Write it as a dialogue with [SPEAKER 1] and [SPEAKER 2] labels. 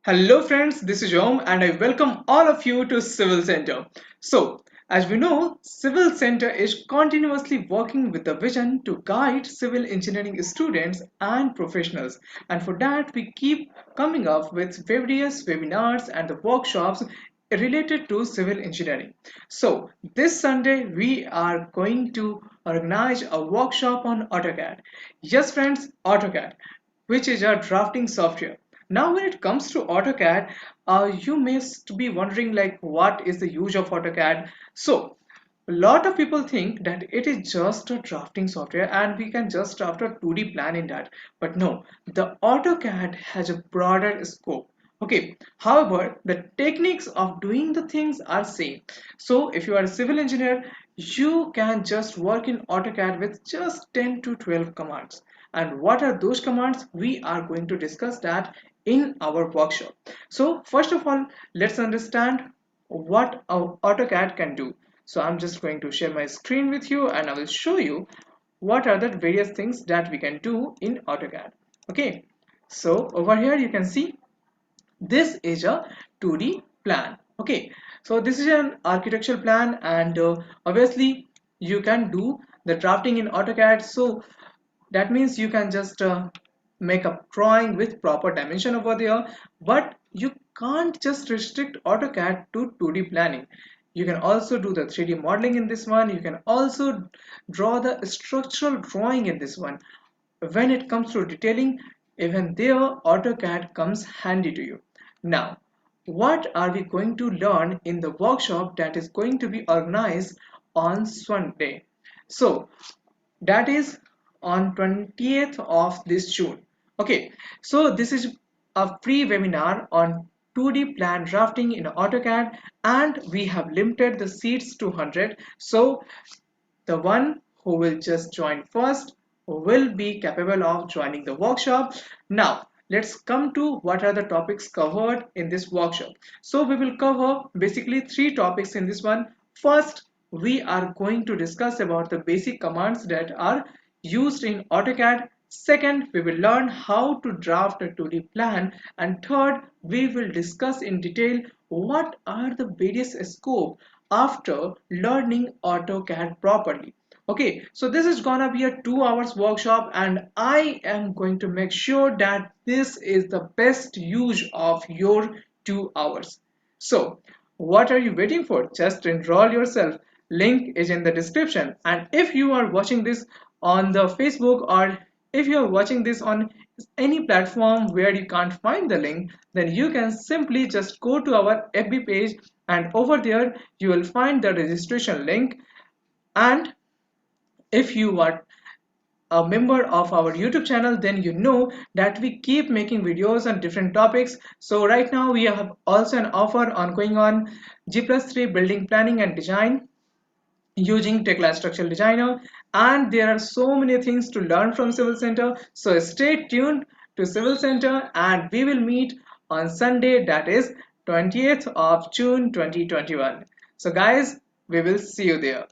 [SPEAKER 1] Hello friends, this is Om and I welcome all of you to Civil Center. So, as we know, Civil Center is continuously working with the vision to guide civil engineering students and professionals. And for that, we keep coming up with various webinars and the workshops related to civil engineering. So, this Sunday, we are going to organize a workshop on AutoCAD. Yes, friends, AutoCAD, which is a drafting software. Now, when it comes to AutoCAD, you must be wondering like what is the use of AutoCAD? So, a lot of people think that it is just a drafting software and we can just draft a 2D plan in that. But no, the AutoCAD has a broader scope. Okay, however, the techniques of doing the things are same. So if you are a civil engineer, you can just work in AutoCAD with just 10 to 12 commands. And what are those commands? We are going to discuss that in our workshop. So first of all, let's understand what our AutoCAD can do. So I'm just going to share my screen with you and I will show you what are the various things that we can do in AutoCAD. Okay, so over here you can see this is a 2D plan. Okay, so this is an architectural plan and obviously you can do the drafting in AutoCAD. So that means you can just make a drawing with proper dimension over there, but you can't just restrict AutoCAD to 2D planning. You can also do the 3D modeling in this one. You can also draw the structural drawing in this one. When it comes to detailing, even there AutoCAD comes handy to you. Now, what are we going to learn in the workshop that is going to be organized on Sunday? So that is on 20th of this June. Okay, so this is a free webinar on 2D plan drafting in AutoCAD and we have limited the seats to 100. So the one who will just join first will be capable of joining the workshop. Now, let's come to what are the topics covered in this workshop. So we will cover basically three topics in this one. First, we are going to discuss about the basic commands that are used in AutoCAD. Second, we will learn how to draft a 2D plan. And third, we will discuss in detail what are the various scope after learning AutoCAD properly. Okay, so this is gonna be a 2 hours workshop and I am going to make sure that this is the best use of your 2 hours. So what are you waiting for? Just enroll yourself. Link is in the description. And if you are watching this on the Facebook or if you are watching this on any platform where you can't find the link, then you can simply just go to our FB page and over there you will find the registration link. And if you are a member of our YouTube channel, then you know that we keep making videos on different topics. So right now we have also an offer on going on G+3 building planning and design using Tekla Structural Designer, and there are so many things to learn from Civil Center. So stay tuned to Civil Center and we will meet on Sunday, that is 20th of June 2021. So guys, we will see you there.